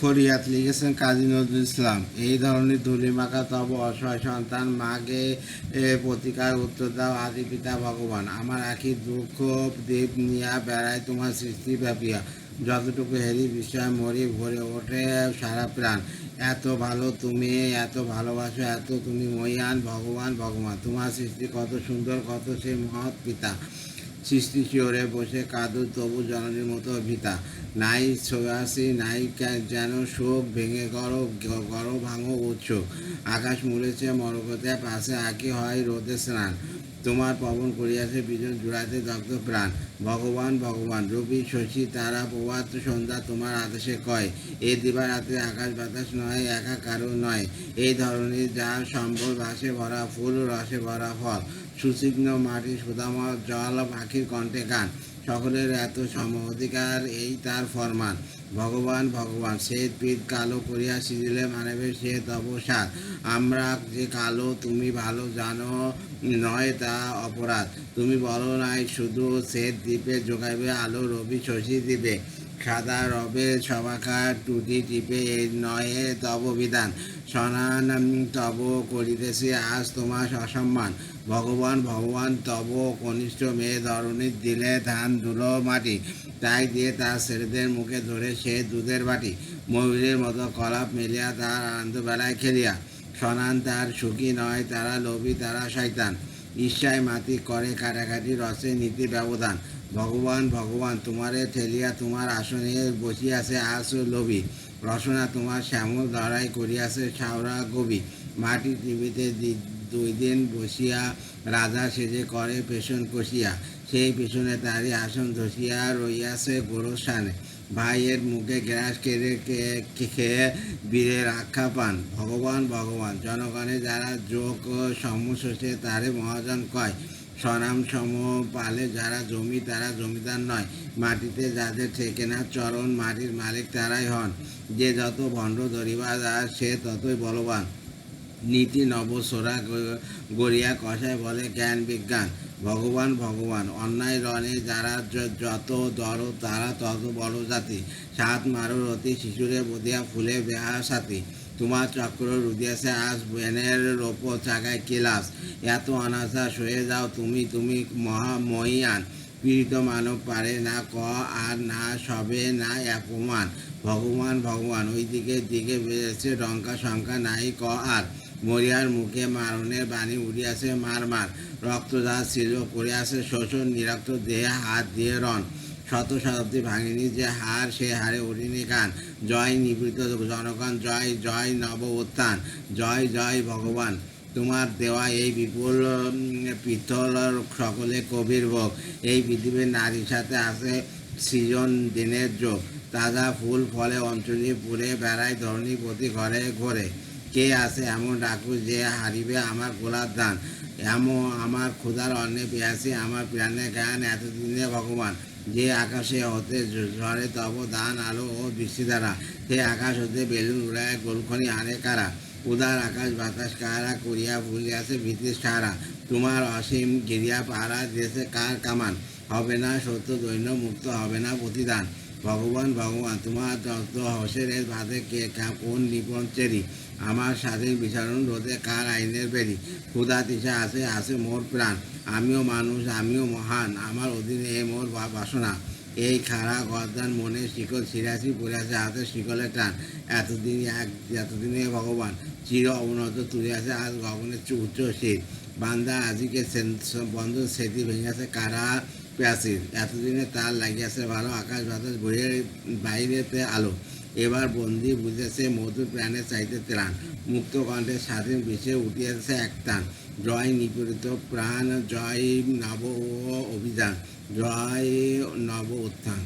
ফরিয়াদ লিখেছেন কাজী নজরুল ইসলাম। এই ধরনের ধূলিমাখা তব অসহায় সন্তান মাগে প্রতিকার উত্তর দাও আদি পিতা ভগবান। আমার আখি দুঃখ দ্বীপ নিয়া বেড়ায় তোমার সৃষ্টি ব্যাপিয়া, যতটুকু হেরি বিষয় মরি ভরে ওঠে সারা প্রাণ। এত ভালো তুমি, এত ভালোবাসো, এত তুমি মহিয়ান ভগবান ভগবান। তোমার সৃষ্টি কত সুন্দর, কত সে মহৎ পিতা। সৃষ্টি শিওরে বসে কাঁদু তবু জননীর মতো ভিতা। নাই ছোঁয়াশি নাই যেন শোক, ভেঙে গড় ভাঙো উৎসুক। আকাশ মুড়েছে মরকতে পাশে আঁকি হয় রোদে স্নান। তোমার পবন করিয়াছে বিজন জুড়াইতে দগ্ধ প্রাণ। ভগবান ভগবান রবি শশী তারা প্রভাত সন্ধ্যা তোমার আদেশে কয়। এই দিবারাত্রে আকাশ বাতাস নয়, একা কারো নয়। এই ধরনের যার সম্বল ভাসে ভরা ফুল, রসে ভরা ফল, সুচিগ্ন মাটি সুদাময় জল, পাখির কণ্ঠে গান। সকলের এত সম অধিকার, এই তার ফরমান। ভগবান ভগবান শ্বেত পিত কালো করিয়া সিজিলে মানবে সে তব সাত। আমরা যে কালো তুমি ভালো জানো, নয় তা অপরাধ। তুমি বলো নাই শুধু শ্বেত দ্বীপে যোগাইবে আলো, রবি শশী দিবে সাদা রবে সবাকার টুটি টিপে, এই নয় তব বিধান। সনান তব করিতেছি আজ তোমার অসম্মান। ভগবান ভগবান তব কনিষ্ঠ মেয়ে ধরণীর দিলে ধান ধুলো মাটি, তাই দিয়ে তার ছেলেদের মুখে ধরে সে দুধের বাটি। ময়ূরের মতো কলাপ মেলিয়া তার আনন্দ বেলায় খেলিয়া, সনান তার সুখী নয়, তারা লোভী, তারা শয়তান। ঈর্ষায় মাতি করে কাটাকাটি, রসে নীতি ব্যবধান। ভগবান ভগবান তোমারে ঠেলিয়া তোমার আসনে বসিয়াছে আস লোভী। রসনা তোমার শ্যামল ধরাই করিয়াছে ছাওরা গভী। মাটি টিভিতে দুই দিন বসিয়া রাজা সেজে করে পেছন কষিয়া, সেই পেছনে তারই আসন ধসিয়া রইয়াছে গোরস্থানে। ভাইয়ের মুখে গ্রাস কেড়ে খেয়ে বীরের আখ্যা পান। ভগবান ভগবান জনগণে যারা যোগ সমশোষে তারে মহাজন কয়। স্বনাম সম পালে যারা জমি, তারা জমিদার নয়। মাটিতে যাদের ঠেকে না চরণ, মাটির মালিক তারাই হন। যে যত ভণ্ড ধরিবাজ আর সে ততই বলবান। নীতি নবসোরা গড়িয়া কষায় বলে জ্ঞান বিজ্ঞান। ভগবান ভগবান অন্যায় রণে যারা যত দরদ, তারা তত বড় জাতি। সাত মারো রতি শিশুরে বধিয়া ফুলে বেহা সাথী। তোমার চক্র রুদিয়াছে আজ বেনের রোপো চাগায় কিলাস। এত অনাচার সয়ে যাও তুমি, তুমি মহিয়ান। পীড়িত মানব পারে না ক আর না সবে না অপমান। ভগবান ভগবান ওই দিকে বেড়েছে ডঙ্কা শঙ্কা নাই ক আর। মরিয়ার মুখে মারণের বাণী উড়িয়াছে মার মার। রক্তদাস ছিল করিয়াছে শোষণ, নিরক্ত দেহে হাত দিয়ে রণ। শত শতাব্দী ভাঙিনি যে হার, সে হারে উঠিনি কান। জয় নিবৃত জনগণ, জয় জয় নব উত্থান। জয় জয় ভগবান তোমার দেওয়া এই বিপুল পিত্তল সকলে কবির ভোগ। এই পৃথিবীর নারীর সাথে আছে সৃজন দিনের যোগ। তাজা ফুল ফলে অঞ্চলি পুরে বেড়ায় ধরণী প্রতি ঘরে ঘরে। কে আছে এমন ডাকু যে হারিবে আমার গোলার দান। এমন আমার ক্ষুধার অন্নে পেয়াছি আমার প্রাণে জ্ঞান। এতদিনে ভগবান যে আকাশে হতে ঝরে তব দান আলো ও বৃষ্টি দ্বারা। সে আকাশ হতে বেলুন উড়ায় গোলখনি আনে কারা। উদার আকাশ বাতাস কারা করিয়া ভুলিয়াছে ভীতির সারা। তোমার অসীম গিরিয়া পাহারা দিয়েছে কার কামান। হবে না সত্য দৈন্য, মুক্ত হবে না প্রতিদান। ভগবান ভগবান তোমার যত হসের বাদে কে কোন নিপন চেরি। আমার স্বাধীন বিচারণ রোধে কার আইনের বেরি। ক্ষুধা তৃষা আছে মোর প্রাণ। আমিও মানুষ, আমিও মহান, আমার অধীনে এ মোর বাসনা। এই খাড়া গরদান মনে শিকল ছিঁড়াছি পড়িয়াছে হাতে শিকলের টান। এতদিনে ভগবান চির অবনত তুলিয়াছে আজ গগনের উচ্চ শীত। বান্দা আজিকে বন্ধ স্মৃতি ভেঙেছে কারা প্যাসির। এতদিনে তার লাগিয়াছে ভালো, আকাশ বাতাস বইয়ে বাইরেতে আলো। এবার বন্দি বুঝেছে মধুর প্রাণে চাইতে ত্রাণ। মুক্ত কণ্ঠে স্বাধীন বিষে উঠিয়াছে এক টান। জয় নিপীড়িত প্রাণ, জয় নব অভিযান, জয় নব উত্থান।